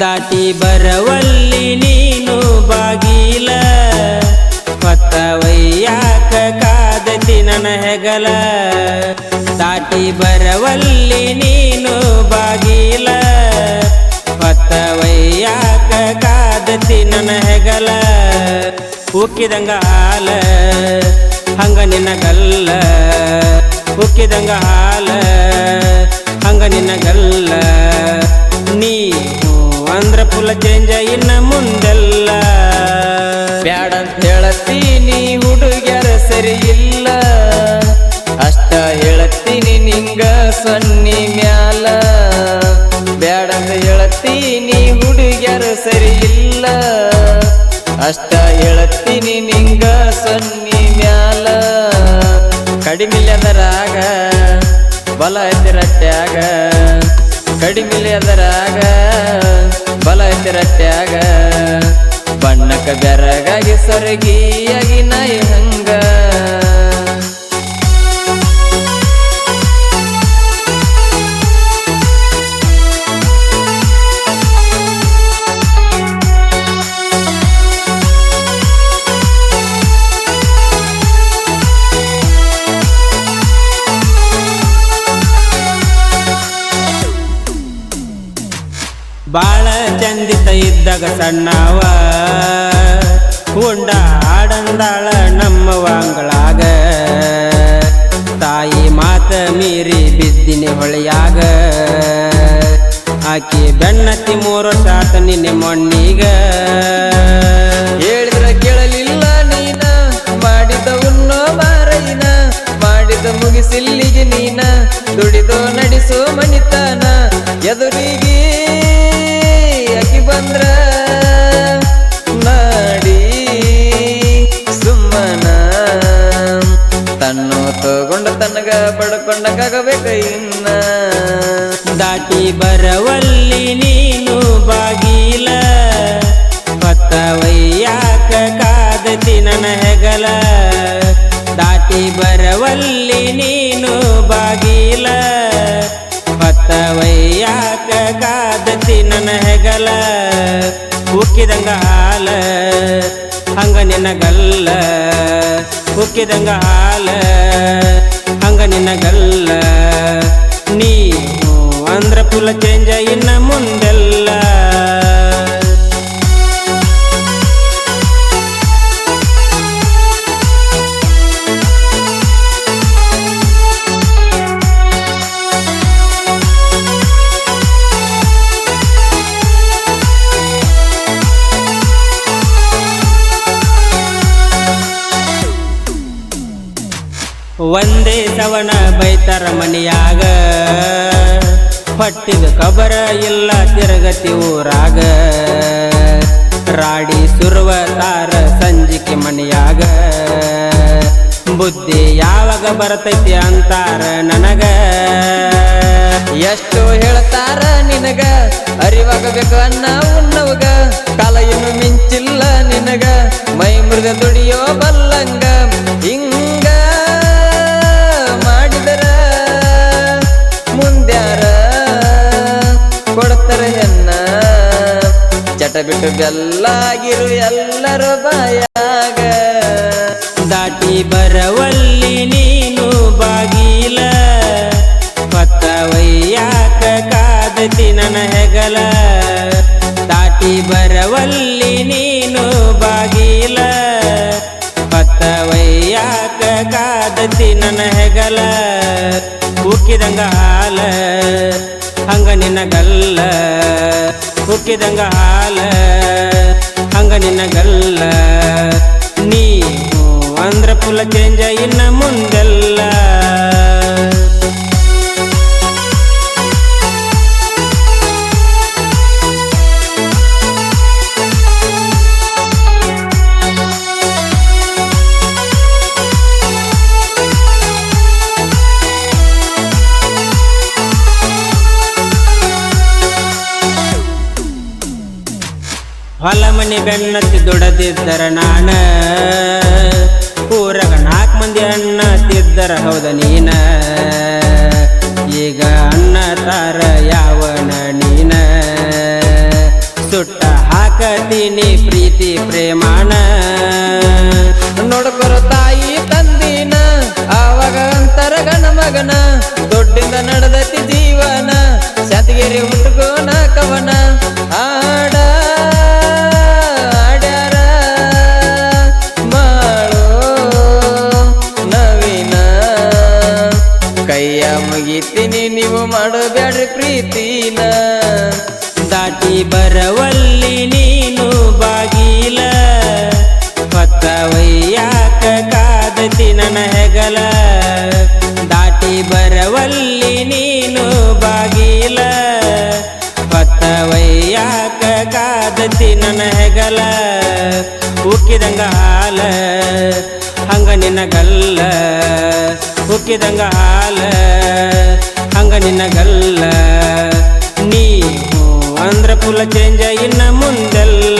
ದಾಟಿ ಬರವಲ್ಲಿ ನೀನು ಬಾಗಿಲ ಹೊತ್ತ ವಯ್ಯಾಕ ಕಾದತಿ ನನ್ನ ಹೆಗಲ ದಾಟಿ ಬರವಲ್ಲಿ ನೀನು ಬಾಗಿಲ ಹೊತ್ತ ವಯ್ಯಾಕ ಕಾದತಿ ನನ್ನ ಹೆಗಲ ಉಕ್ಕಿದಂಗ ಹಾಲ ಹಂಗ ನಿನ್ನ ಗಲ್ಲ ಉಕ್ಕಿದಂಗ ಹಾಲ ಹಂಗ ನಿನ್ನ ಗಲ್ಲ ನೀ ಅಂದ್ರ ಪುಲ ಚೇಂಜ ಇನ್ನ ಮುಂದೆಲ್ಲ ಬ್ಯಾಡಂತ ಹೇಳತ್ತೀನಿ ಹುಡುಗ್ಯಾರ ಸರಿ ಇಲ್ಲ ಅಷ್ಟ ಹೇಳತ್ತೀನಿ ನಿಂಗ ಸೊನ್ನಿ ಮ್ಯಾಲ ಬ್ಯಾಡಂತ ಹೇಳತ್ತೀನಿ ಹುಡುಗ್ಯಾರ ಸರಿ ಇಲ್ಲ ಅಷ್ಟ ಹೇಳತ್ತೀನಿ ನಿಂಗ ಸೊನ್ನಿ ಮ್ಯಾಲ ಕಡಿಮಿಲ್ಲದರಾಗ ಬಲ ಎತ್ತಿರಟ್ಟ್ಯಾಗ ಕಡಿಮಿಲ್ಲದರಾಗ ಬಲ ಎತ್ತಿರಟ್ಟ್ಯಾಗ ಬಣ್ಣಕ್ಕ ಬೆರಗಾಗಿ ಸೊರಗಿಯಾಗಿ ನಾಯಿ ಹಂಗ ಬಾಳ ಚಂದಿತ ಇದ್ದಾಗ ಸಣ್ಣವ ಉಂಡ ಆಡಂದಾಳ ನಮ್ಮ ವಾಂಗಳಾಗ ತಾಯಿ ಮಾತ ಮೀರಿ ಬಿದ್ದಿನಿ ಹೊಳೆಯಾಗ ಆಕಿ ಬೆನ್ನತ್ತಿ 3 ವರ್ಷ ಆತ ನಿನ್ನೆ ಮೊನ್ನಿಗ ಹೇಳಿದ್ರ ಕೇಳಲಿಲ್ಲ ನೀನ ಮಾಡಿದ ಉಣ್ಣೋ ಮಾರೈನ ಮಾಡಿದ ಮುಗಿಸಿಲ್ಲಿಗೆ ನೀನ ದುಡಿದೋ ನಡೆಸೋ ಮನಿತಾನ ಎದುರಿಗೆ ಅಕ್ಕಿ ಬಂದ್ರ ನಾಡಿ ಸುಮ್ಮನ ತನ್ನೋ ತಗೊಂಡ ತನಗ ಬಡ್ಕೊಂಡಾಗಬೇಕ ಇನ್ನ ದಾಟಿ ಬರವಲ್ಲಿ ನೀನು ಬಾಗಿಲ ಹೊತ್ತ ವಯ್ಯಾಕ ಕಾದತಿ ನನ್ನ ಹೆಗಲ ದಾಟಿ ಬರವಲ್ಲಿ ನೀನು ಬಾಗಿಲ ಹೊತ್ತ ವಯ್ಯಾಕ ಕಾದತಿ ನನ್ನ ಹೆಗಲ ಉಕ್ಕಿದಂಗ ಹಾಲ ಹಂಗ ನಿನ್ನ ಗಲ್ಲ ಉಕ್ಕಿದಂಗ ಹಾಲ ಹಂಗ ನಿನ್ನ ಗಲ್ಲ ನೀ ಅಂದ್ರ ಪುಲ ಚೇಂಜ ಇನ್ನ ಮುಂದೆಲ್ಲ ಒಂದೇ ಸವಣ ಬೈತರ ಮನಿಯಾಗ ಹೊಟ್ಟಿದ ಕಬರ ಇಲ್ಲ ತಿರುಗತಿ ಊರಾಗ ರಾಡಿ ಸುರುವ ತಾರ ಸಂಜಿಕೆ ಮನಿಯಾಗ ಬುದ್ಧಿ ಯಾವಾಗ ಬರ್ತೈತಿ ಅಂತಾರ ನನಗ ಎಷ್ಟು ಹೇಳ್ತಾರ ನಿನಗ ಅರಿವಾಗಬೇಕು ಅನ್ನ ಉಣ್ಣವಗ ಕಾಲ ಏನು ಮಿಂಚಿಲ್ಲ ನಿನಗ ಮೈ ಮೃಗ ದುಡಿಯೋ ಬಲ್ಲಂಗ ಹಿಂಗ ಮಾಡಿದರ ಮುಂದ್ಯಾರ ಕೊಡ್ತಾರ ಹೆನ್ನ ಚಟ ಬಿಟ್ಟು ಬೆಲ್ಲಾಗಿರು ಎಲ್ಲರೂ ಬಾಯಾಗ ದಾಟಿ ಬರವಲ್ಲಿ ನೀನು ಬಾಗಿಲ ಹೊತ್ತ ವಯ್ಯಾಕ ಕಾದತಿ ನನ್ನ ಹೆಗಲ ದಾಟಿ ಬರವಲ್ಲಿ ನೀನು ಬಾಗಿಲ ಹೊತ್ತ ವಯ್ಯಾಕ ಕಾದತಿ ನನ್ನ ಹೆಗಲ ಉಕ್ಕಿದಂಗ ಹಾಲ ಹಂಗ ನಿನ್ನ ಗಲ್ಲ ಉಕ್ಕಿದಂಗ ಹಾಲ ಹಂಗ ನಿನ್ನ ಗಲ್ಲ ನೀ ಅಂದ್ರ ಪುಲ ಚೇಂಜ ಇನ್ನ ಮುಂದೆಲ್ಲ ಹೊಲ ಮನೆ ಬೆನ್ನತ್ತಿ ದುಡದಿದ್ದರ ನಾನ ಊರಗ 4 ಮಂದಿ ಅಣ್ಣ ತಿದ್ದರ ಹೌದ ನೀನ ಈಗ ಅಣ್ಣ ತಾರ ಯಾವನ ನೀನ ಮಾಡಬ್ಯಾಡ್ರಿ ಪ್ರೀತಿನ ದಾಟಿ ಬರವಲ್ಲಿ ನೀನು ಬಾಗಿಲ ಹೊತ್ತ ಒಯ್ಯಾಕ ಕಾದತಿ ನನ್ನ ಹೆಗಲ ದಾಟಿ ಬರವಲ್ಲಿ ನೀನು ಬಾಗಿಲ ಹೊತ್ತ ಒಯ್ಯಾಕ ಕಾದತಿ ನನ್ನ ಹೆಗಲ ಉಕ್ಕಿದಂಗ ಹಾಲ ಹಂಗ ನಿನ್ನ ಗಲ್ಲ ಉಕ್ಕಿದಂಗ ಹಾಲ ಹಂಗ ನಿನ್ನ ಗಲ್ಲ ನೀ ಅಂದ್ರ ಪುಲ ಚೇಂಜ ಇನ್ನ ಮುಂದೆಲ್ಲ